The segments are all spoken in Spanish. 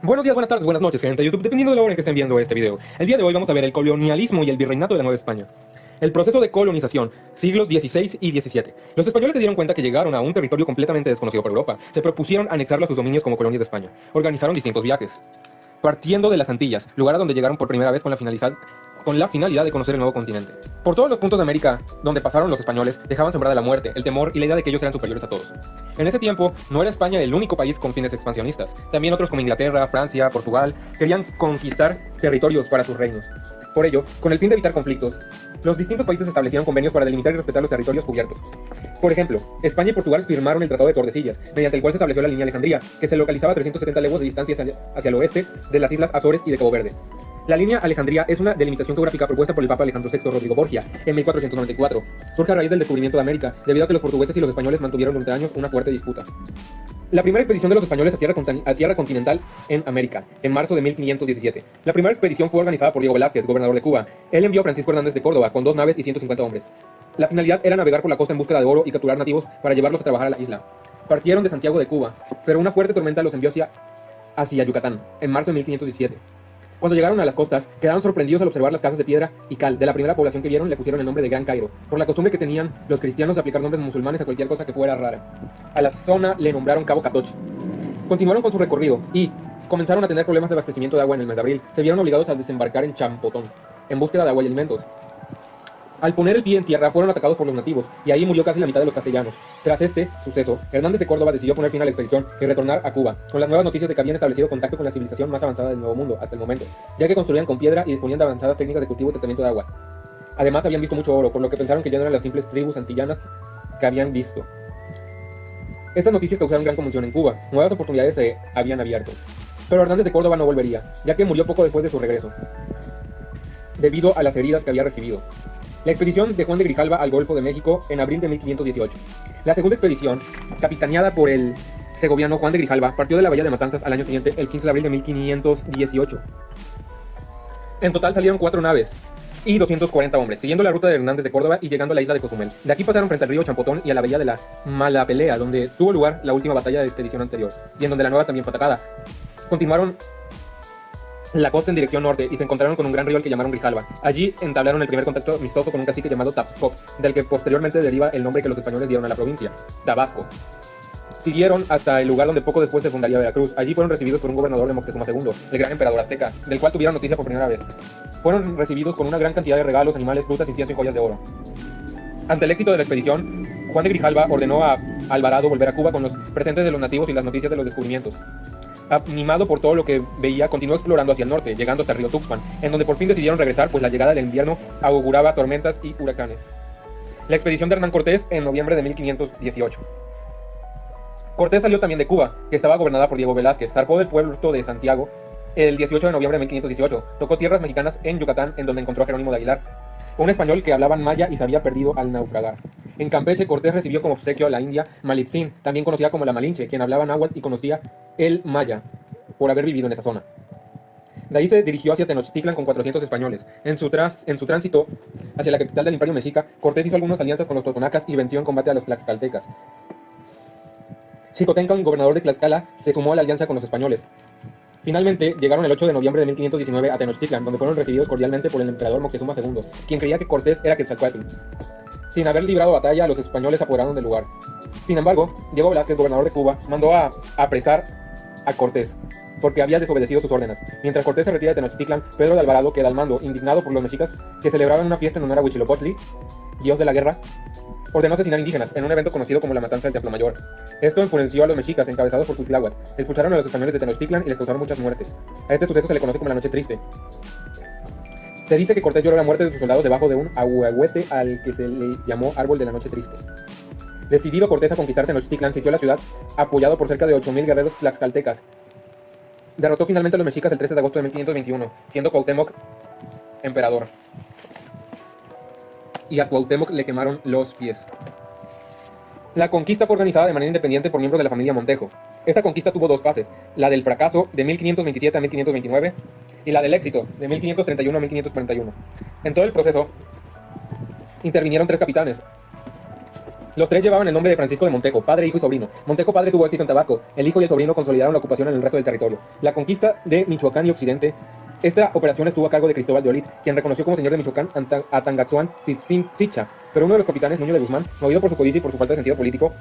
Buenos días, buenas tardes, buenas noches, gente de YouTube, dependiendo de la hora en que estén viendo este video. El día de hoy vamos a ver el colonialismo y el virreinato de la Nueva España. El proceso de colonización, siglos XVI y XVII. Los españoles se dieron cuenta que llegaron a un territorio completamente desconocido por Europa. Se propusieron anexarlo a sus dominios como colonias de España. Organizaron distintos viajes, partiendo de las Antillas, lugar a donde llegaron por primera vez con la finalidad de conocer el nuevo continente. Por todos los puntos de América donde pasaron los españoles, dejaban sembrada la muerte, el temor y la idea de que ellos eran superiores a todos. En ese tiempo, no era España el único país con fines expansionistas. También otros como Inglaterra, Francia, Portugal, querían conquistar territorios para sus reinos. Por ello, con el fin de evitar conflictos, los distintos países establecieron convenios para delimitar y respetar los territorios cubiertos. Por ejemplo, España y Portugal firmaron el Tratado de Tordesillas, mediante el cual se estableció la línea Alejandría, que se localizaba a 370 leguas de distancia hacia el oeste de las islas Azores y de Cabo Verde. La línea Alejandría es una delimitación geográfica propuesta por el Papa Alejandro VI Rodrigo Borgia en 1494. Surge a raíz del descubrimiento de América, debido a que los portugueses y los españoles mantuvieron durante años una fuerte disputa. La primera expedición de los españoles a tierra continental en América, en marzo de 1517. La primera expedición fue organizada por Diego Velázquez, gobernador de Cuba. Él envió a Francisco Hernández de Córdoba con 2 naves y 150 hombres. La finalidad era navegar por la costa en búsqueda de oro y capturar nativos para llevarlos a trabajar a la isla. Partieron de Santiago de Cuba, pero una fuerte tormenta los envió hacia Yucatán, en marzo de 1517. Cuando llegaron a las costas, quedaron sorprendidos al observar las casas de piedra y cal de la primera población que vieron. Le pusieron el nombre de Gran Cairo, por la costumbre que tenían los cristianos de aplicar nombres musulmanes a cualquier cosa que fuera rara. A la zona le nombraron Cabo Catoche. Continuaron con su recorrido y comenzaron a tener problemas de abastecimiento de agua en el mes de abril. Se vieron obligados a desembarcar en Champotón, en búsqueda de agua y alimentos. Al poner el pie en tierra fueron atacados por los nativos, y ahí murió casi la mitad de los castellanos. Tras este suceso, Hernández de Córdoba decidió poner fin a la expedición y retornar a Cuba, con las nuevas noticias de que habían establecido contacto con la civilización más avanzada del Nuevo Mundo hasta el momento, ya que construían con piedra y disponían de avanzadas técnicas de cultivo y tratamiento de agua. Además habían visto mucho oro, por lo que pensaron que ya no eran las simples tribus antillanas que habían visto. Estas noticias causaron gran conmoción en Cuba, nuevas oportunidades se habían abierto. Pero Hernández de Córdoba no volvería, ya que murió poco después de su regreso, debido a las heridas que había recibido. La expedición de Juan de Grijalva al Golfo de México en abril de 1518. La segunda expedición, capitaneada por el segoviano Juan de Grijalva, partió de la bahía de Matanzas al año siguiente, el 15 de abril de 1518. En total salieron 4 naves y 240 hombres, siguiendo la ruta de Hernández de Córdoba y llegando a la isla de Cozumel. De aquí pasaron frente al río Champotón y a la bahía de la Malapelea, donde tuvo lugar la última batalla de la expedición anterior, y en donde la nueva también fue atacada. Continuaron la costa en dirección norte y se encontraron con un gran río al que llamaron Grijalva. Allí entablaron el primer contacto amistoso con un cacique llamado Tapscott, del que posteriormente deriva el nombre que los españoles dieron a la provincia, Tabasco. Siguieron hasta el lugar donde poco después se fundaría Veracruz. Allí fueron recibidos por un gobernador de Moctezuma II, el gran emperador azteca, del cual tuvieron noticia por primera vez. Fueron recibidos con una gran cantidad de regalos, animales, frutas, incienso y joyas de oro. Ante el éxito de la expedición, Juan de Grijalva ordenó a Alvarado volver a Cuba con los presentes de los nativos y las noticias de los descubrimientos. Animado por todo lo que veía, continuó explorando hacia el norte, llegando hasta el río Tuxpan, en donde por fin decidieron regresar, pues la llegada del invierno auguraba tormentas y huracanes. La expedición de Hernán Cortés en noviembre de 1518. Cortés salió también de Cuba, que estaba gobernada por Diego Velázquez, zarpó del puerto de Santiago el 18 de noviembre de 1518, tocó tierras mexicanas en Yucatán, en donde encontró a Jerónimo de Aguilar, un español que hablaba maya y se había perdido al naufragar. En Campeche, Cortés recibió como obsequio a la india Malitzin, también conocida como la Malinche, quien hablaba náhuatl y conocía el maya, por haber vivido en esa zona. De ahí se dirigió hacia Tenochtitlan con 400 españoles. En su tránsito hacia la capital del Imperio Mexica, Cortés hizo algunas alianzas con los totonacas y venció en combate a los tlaxcaltecas. Xicotenca, gobernador de Tlaxcala, se sumó a la alianza con los españoles. Finalmente, llegaron el 8 de noviembre de 1519 a Tenochtitlan, donde fueron recibidos cordialmente por el emperador Moctezuma II, quien creía que Cortés era Quetzalcóatl. Sin haber librado batalla, los españoles se apoderaron del lugar. Sin embargo, Diego Velázquez, gobernador de Cuba, mandó a apresar a Cortés, porque había desobedecido sus órdenes. Mientras Cortés se retira de Tenochtitlan, Pedro de Alvarado queda al mando, indignado por los mexicas que celebraban una fiesta en honor a Huitzilopochtli, dios de la guerra, ordenó asesinar indígenas en un evento conocido como la Matanza del Templo Mayor. Esto enfureció a los mexicas, encabezados por Cuitláhuac. Expulsaron a los españoles de Tenochtitlan y les causaron muchas muertes. A este suceso se le conoce como la Noche Triste. Se dice que Cortés lloró la muerte de sus soldados debajo de un ahuehuete al que se le llamó Árbol de la Noche Triste. Decidido Cortés a conquistar Tenochtitlan, sitió la ciudad, apoyado por cerca de 8,000 guerreros tlaxcaltecas. Derrotó finalmente a los mexicas el 13 de agosto de 1521, siendo Cuauhtémoc emperador. Y a Cuauhtémoc le quemaron los pies. La conquista fue organizada de manera independiente por miembros de la familia Montejo. Esta conquista tuvo 2 fases, la del fracaso de 1527 a 1529 y la del éxito de 1531 a 1541. En todo el proceso intervinieron 3 capitanes, Los tres llevaban el nombre de Francisco de Montejo, padre, hijo y sobrino. Montejo padre tuvo éxito en Tabasco. El hijo y el sobrino consolidaron la ocupación en el resto del territorio. La conquista de Michoacán y Occidente. Esta operación estuvo a cargo de Cristóbal de Olid, quien reconoció como señor de Michoacán a Tangazuan Tzitzintzicha, pero uno de los capitanes, Nuño de Guzmán, movido por su codicia y por su falta de sentido político,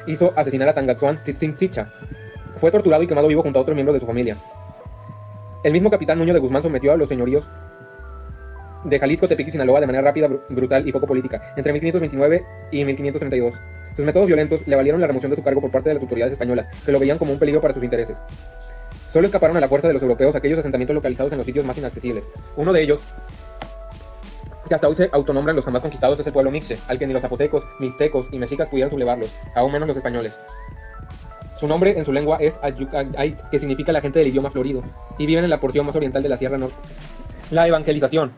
hizo asesinar a Tangazuan Tzitzintzicha. Fue torturado y quemado vivo junto a otros miembros de su familia. El mismo capitán Nuño de Guzmán sometió a los señoríos de Jalisco, Tepic y Sinaloa de manera rápida, brutal y poco política, entre 1529 y 1532. Sus métodos violentos le valieron la remoción de su cargo por parte de las autoridades españolas, que lo veían como un peligro para sus intereses. Solo escaparon a la fuerza de los europeos aquellos asentamientos localizados en los sitios más inaccesibles. Uno de ellos, que hasta hoy se autonombran los jamás conquistados, es el pueblo Mixte, al que ni los zapotecos, mixtecos y mexicas pudieron sublevarlos, aún menos los españoles. Su nombre en su lengua es Ayucay, que significa la gente del idioma florido, y viven en la porción más oriental de la Sierra Norte. La evangelización.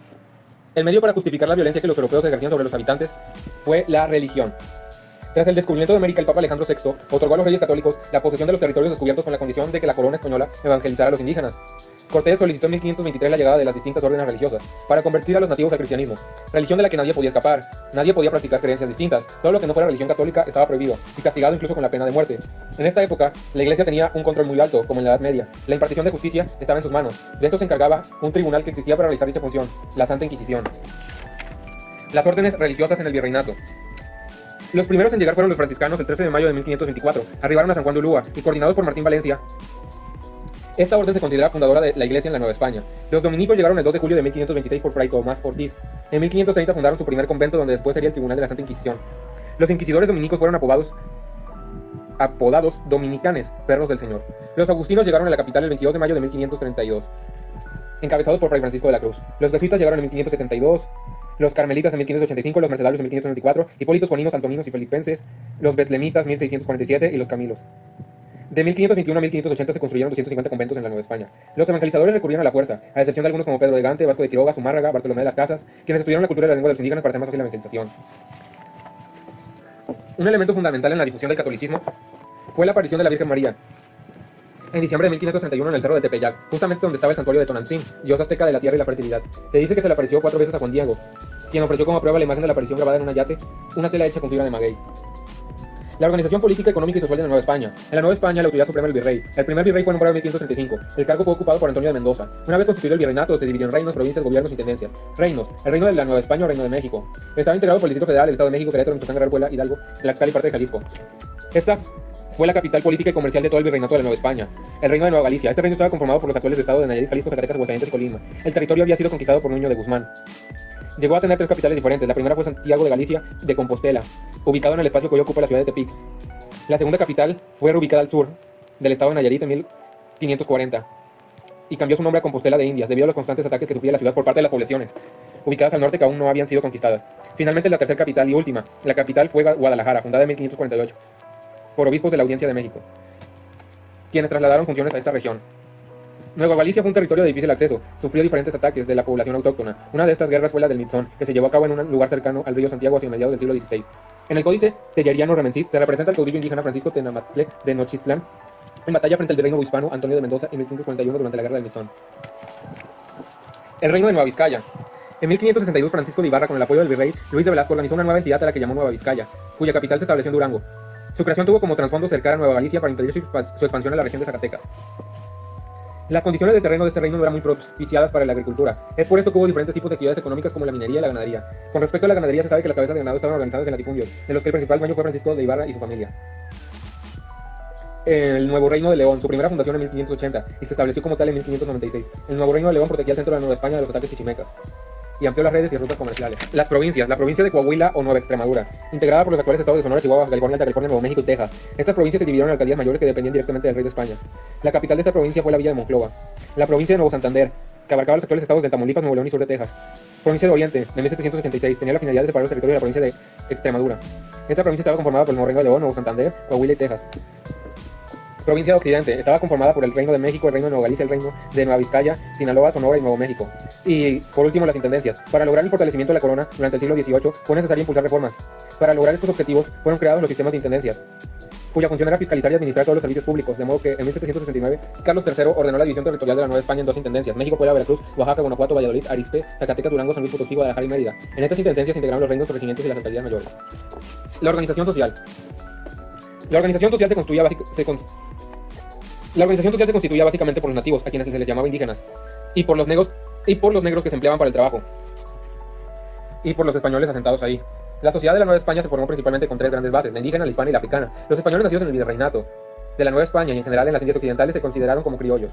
El medio para justificar la violencia que los europeos ejercían sobre los habitantes fue la religión. Tras el descubrimiento de América, el Papa Alejandro VI otorgó a los reyes católicos la posesión de los territorios descubiertos con la condición de que la corona española evangelizara a los indígenas. Cortés solicitó en 1523 la llegada de las distintas órdenes religiosas para convertir a los nativos al cristianismo, religión de la que nadie podía escapar. Nadie podía practicar creencias distintas. Todo lo que no fuera religión católica estaba prohibido y castigado incluso con la pena de muerte. En esta época, la iglesia tenía un control muy alto, como en la Edad Media. La impartición de justicia estaba en sus manos. De esto se encargaba un tribunal que existía para realizar dicha función, la Santa Inquisición. Las órdenes religiosas en el virreinato. Los primeros en llegar fueron los franciscanos el 13 de mayo de 1524. Arribaron a San Juan de Ulúa y, coordinados por Martín Valencia, esta orden se considera fundadora de la iglesia en la Nueva España. Los dominicos llegaron el 2 de julio de 1526 por Fray Tomás Ortiz. En 1530 fundaron su primer convento, donde después sería el Tribunal de la Santa Inquisición. Los inquisidores dominicos fueron apodados dominicanes, perros del Señor. Los agustinos llegaron a la capital el 22 de mayo de 1532, encabezados por Fray Francisco de la Cruz. Los jesuitas llegaron en 1572. Los carmelitas en 1585, los mercedarios en 1594, hipólitos, juaninos, antoninos y filipenses, los betlemitas 1647 y los camilos. De 1521 a 1580 se construyeron 250 conventos en la Nueva España. Los evangelizadores recurrieron a la fuerza, a excepción de algunos como Pedro de Gante, Vasco de Quiroga, Zumárraga, Bartolomé de las Casas, quienes estudiaron la cultura y la lengua de los indígenas para hacer más fácil la evangelización. Un elemento fundamental en la difusión del catolicismo fue la aparición de la Virgen María en diciembre de 1531 en el cerro de Tepeyac, justamente donde estaba el santuario de Tonantzin, dios azteca de la tierra y la fertilidad. Se dice que se le apareció 4 veces a Juan Diego, quien ofreció como prueba la imagen de la aparición grabada en una yate, una tela hecha con fibra de maguey. La organización política, económica y social de la Nueva España. En la Nueva España, la autoridad suprema del virrey. El primer virrey fue nombrado en 1535. El cargo fue ocupado por Antonio de Mendoza. Una vez constituido el virreinato, se dividió en reinos, provincias, gobiernos y tendencias. Reinos: el reino de la Nueva España o reino de México. Estaba integrado por el Distrito Federal, el Estado de México, Querétaro, Michoacán, Guerrero, Puebla, Hidalgo, Tlaxcala y parte de Jalisco. Esta fue la capital política y comercial de todo el virreinato de la Nueva España. El reino de Nueva Galicia. Este reino estaba conformado por los actuales estados de Nayarit, Jalisco, Zacatecas, Aguascalientes y Colima. El territorio había sido conquistado por Nuño de Guzmán. Llegó a tener 3 capitales diferentes. La primera fue Santiago de Galicia de Compostela, ubicado en el espacio que hoy ocupa la ciudad de Tepic. La segunda capital fue reubicada al sur del estado de Nayarit en 1540 y cambió su nombre a Compostela de Indias debido a los constantes ataques que sufría la ciudad por parte de las poblaciones ubicadas al norte que aún no habían sido conquistadas. Finalmente, la tercera capital y última, la capital fue Guadalajara, fundada en 1548 por obispos de la Audiencia de México, quienes trasladaron funciones a esta región. Nueva Galicia fue un territorio de difícil acceso, sufrió diferentes ataques de la población autóctona. Una de estas guerras fue la del Mitzón, que se llevó a cabo en un lugar cercano al río Santiago hacia mediados del siglo XVI. En el códice telleriano remensis se representa al caudillo indígena Francisco Tenamaxtle de Nochistlán en batalla frente al virreino hispano Antonio de Mendoza en 1541 durante la guerra del Mitzón. El reino de Nueva Vizcaya. En 1562 Francisco de Ibarra, con el apoyo del virrey Luis de Velasco, organizó una nueva entidad a la que llamó Nueva Vizcaya, cuya capital se estableció en Durango. Su creación tuvo como trasfondo cercar a Nueva Galicia para impedir su expansión a la región de Zacatecas. Las condiciones del terreno de este reino no eran muy propiciadas para la agricultura. Es por esto que hubo diferentes tipos de actividades económicas como la minería y la ganadería. Con respecto a la ganadería, se sabe que las cabezas de ganado estaban organizadas en latifundios, de los que el principal dueño fue Francisco de Ibarra y su familia. El Nuevo Reino de León, su primera fundación en 1580, y se estableció como tal en 1596. El Nuevo Reino de León protegía el centro de la Nueva España de los ataques chichimecas y amplió las redes y rutas comerciales. Las provincias. La provincia de Coahuila o Nueva Extremadura, integrada por los actuales estados de Sonora, Chihuahua, California, Alta California, Nuevo México y Texas. Estas provincias se dividieron en alcaldías mayores que dependían directamente del rey de España. La capital de esta provincia fue la villa de Monclova. La provincia de Nuevo Santander, que abarcaba los actuales estados de Tamaulipas, Nuevo León y sur de Texas. Provincia de Oriente, de 1786, tenía la finalidad de separar los territorios de la provincia de Extremadura. Esta provincia estaba conformada por el Nuevo Reino de León, Nuevo Santander, Coahuila y Texas. Provincia de Occidente, estaba conformada por el Reino de México, el Reino de Nueva Galicia, el Reino de Nueva Vizcaya, Sinaloa, Sonora y Nuevo México. Y por último, las intendencias. Para lograr el fortalecimiento de la corona durante el siglo XVIII fue necesario impulsar reformas. Para lograr estos objetivos fueron creados los sistemas de intendencias, cuya función era fiscalizar y administrar todos los servicios públicos, de modo que en 1769 Carlos III ordenó la división territorial de la Nueva España en 2 intendencias: México, Puebla, Veracruz, Oaxaca, Guanajuato, Valladolid, Arizpe, Zacatecas, Durango, San Luis Potosí, Guadalajara y Mérida. En estas intendencias se integraron los reinos, corregimientos y las alcaldías mayores. La organización social. La organización social se construía constituía básicamente por los nativos, a quienes se les llamaba indígenas, y por los negros que se empleaban para el trabajo, y por los españoles asentados ahí. La sociedad de la Nueva España se formó principalmente con tres grandes bases: la indígena, la hispana y la africana. Los españoles nacidos en el virreinato de la Nueva España y en general en las Indias Occidentales se consideraron como criollos.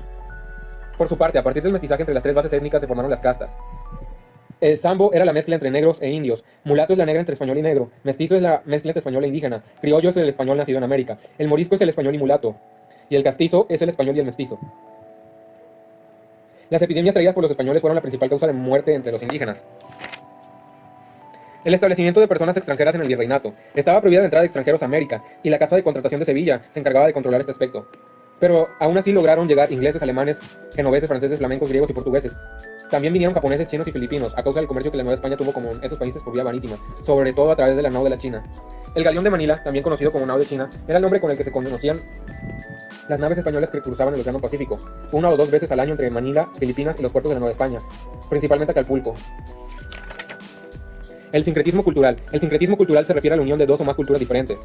Por su parte, a partir del mestizaje entre las tres bases étnicas se formaron las castas. El sambo era la mezcla entre negros e indios, mulato es la negra entre español y negro, mestizo es la mezcla entre español e indígena, criollo es el español nacido en América, el morisco es el español y mulato, y el castizo es el español y el mestizo. Las epidemias traídas por los españoles fueron la principal causa de muerte entre los indígenas. El establecimiento de personas extranjeras en el virreinato. Estaba prohibida la entrada de extranjeros a América, y la Casa de Contratación de Sevilla se encargaba de controlar este aspecto. Pero aún así lograron llegar ingleses, alemanes, genoveses, franceses, flamencos, griegos y portugueses. También vinieron japoneses, chinos y filipinos, a causa del comercio que la Nueva España tuvo con esos países por vía marítima, sobre todo a través de la nao de la China. El galeón de Manila, también conocido como nao de China, era el nombre con el que se conocían las naves españolas que cruzaban el Océano Pacífico, una o dos veces al año entre Manila, Filipinas y los puertos de la Nueva España, principalmente Acapulco. El sincretismo cultural. El sincretismo cultural se refiere a la unión de dos o más culturas diferentes.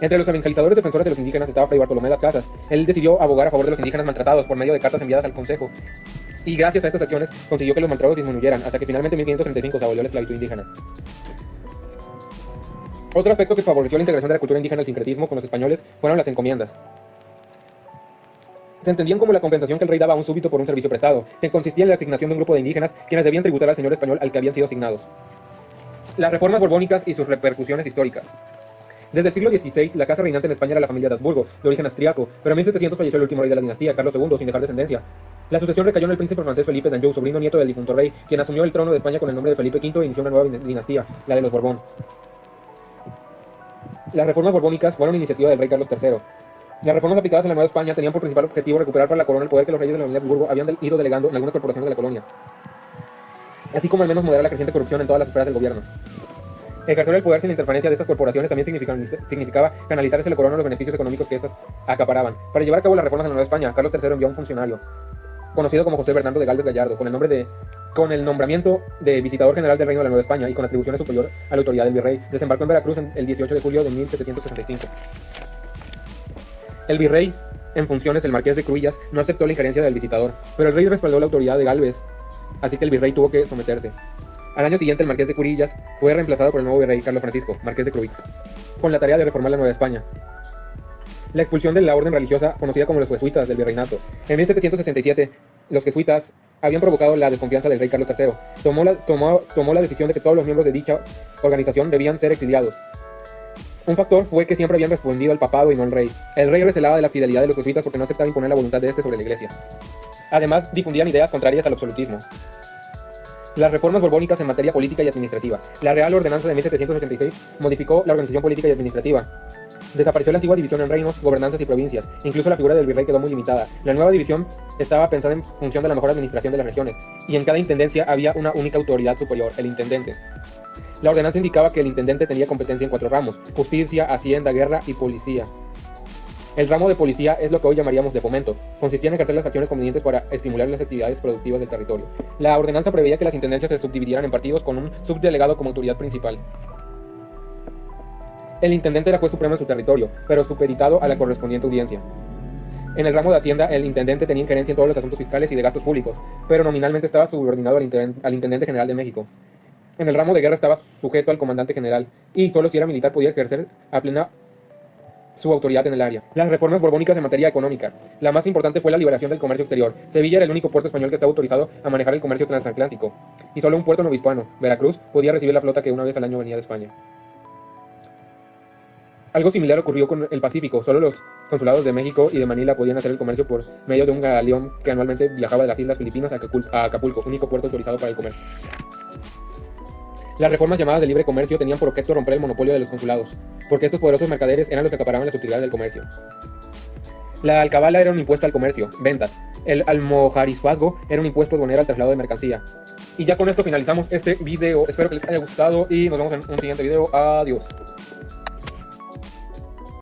Entre los evangelizadores defensores de los indígenas estaba Fray Bartolomé de las Casas. Él decidió abogar a favor de los indígenas maltratados por medio de cartas enviadas al Consejo. Y gracias a estas acciones consiguió que los maltratos disminuyeran, hasta que finalmente en 1535 se abolió la esclavitud indígena. Otro aspecto que favoreció la integración de la cultura indígena al sincretismo con los españoles fueron las encomiendas. Se entendían como la compensación que el rey daba a un súbdito por un servicio prestado, que consistía en la asignación de un grupo de indígenas quienes debían tributar al señor español al que habían sido asignados. Las reformas borbónicas y sus repercusiones históricas. Desde el siglo XVI, la casa reinante en España era la familia de Habsburgo, de origen austriaco, pero en 1700 falleció el último rey de la dinastía, Carlos II, sin dejar descendencia. La sucesión recayó en el príncipe francés Felipe d'Anjou, sobrino nieto del difunto rey, quien asumió el trono de España con el nombre de Felipe V e inició una nueva dinastía, la de los Borbón. Las reformas borbónicas fueron iniciativa del rey Carlos III. Las reformas aplicadas en la Nueva España tenían por principal objetivo recuperar para la corona el poder que los reyes de la familia de Habsburgo habían ido delegando en algunas corporaciones de la colonia, así como al menos moderar la creciente corrupción en todas las esferas del gobierno. Ejercer el poder sin interferencia de estas corporaciones también significaba canalizar hacia la corona los beneficios económicos que éstas acaparaban. Para llevar a cabo las reformas en la Nueva España, Carlos III envió a un funcionario, conocido como José Bernardo de Gálvez Gallardo, con el nombramiento de visitador general del Reino de la Nueva España y con atribuciones superior a la autoridad del virrey. Desembarcó en Veracruz el 18 de julio de 1765. El virrey, en funciones, el marqués de Cruillas, no aceptó la injerencia del visitador, pero el rey respaldó la autoridad de Gálvez, así que el virrey tuvo que someterse. Al año siguiente, el marqués de Curillas fue reemplazado por el nuevo virrey Carlos Francisco, marqués de Cruix, con la tarea de reformar la Nueva España. La expulsión de la orden religiosa conocida como los jesuitas del virreinato. En 1767, los jesuitas habían provocado la desconfianza del rey Carlos III. Tomó la decisión de que todos los miembros de dicha organización debían ser exiliados. Un factor fue que siempre habían respondido al papado y no al rey. El rey recelaba de la fidelidad de los jesuitas porque no aceptaba imponer la voluntad de este sobre la iglesia. Además, difundían ideas contrarias al absolutismo. Las reformas borbónicas en materia política y administrativa. La Real Ordenanza de 1786 modificó la organización política y administrativa. Desapareció la antigua división en reinos, gobernantes y provincias. Incluso la figura del virrey quedó muy limitada. La nueva división estaba pensada en función de la mejor administración de las regiones, y en cada intendencia había una única autoridad superior, el intendente. La ordenanza indicaba que el intendente tenía competencia en 4 ramos: justicia, hacienda, guerra y policía. El ramo de policía es lo que hoy llamaríamos de fomento. Consistía en ejercer las acciones convenientes para estimular las actividades productivas del territorio. La ordenanza preveía que las intendencias se subdividieran en partidos con un subdelegado como autoridad principal. El intendente era juez supremo en su territorio, pero supeditado a la correspondiente audiencia. En el ramo de Hacienda, el intendente tenía injerencia en todos los asuntos fiscales y de gastos públicos, pero nominalmente estaba subordinado al intendente general de México. En el ramo de guerra estaba sujeto al comandante general, y solo si era militar podía ejercer a plena su autoridad en el área. Las reformas borbónicas en materia económica. La más importante fue la liberación del comercio exterior. Sevilla era el único puerto español que estaba autorizado a manejar el comercio transatlántico, y solo un puerto novohispano, Veracruz, podía recibir la flota que una vez al año venía de España. Algo similar ocurrió con el Pacífico. Solo los consulados de México y de Manila podían hacer el comercio por medio de un galeón que anualmente viajaba de las Islas Filipinas a Acapulco, único puerto autorizado para el comercio. Las reformas llamadas de libre comercio tenían por objeto romper el monopolio de los consulados, porque estos poderosos mercaderes eran los que acaparaban las utilidades del comercio. La alcabala era un impuesto al comercio, ventas. El almojarizfazgo era un impuesto aduanero al traslado de mercancía. Y ya con esto finalizamos este video. Espero que les haya gustado y nos vemos en un siguiente video. Adiós.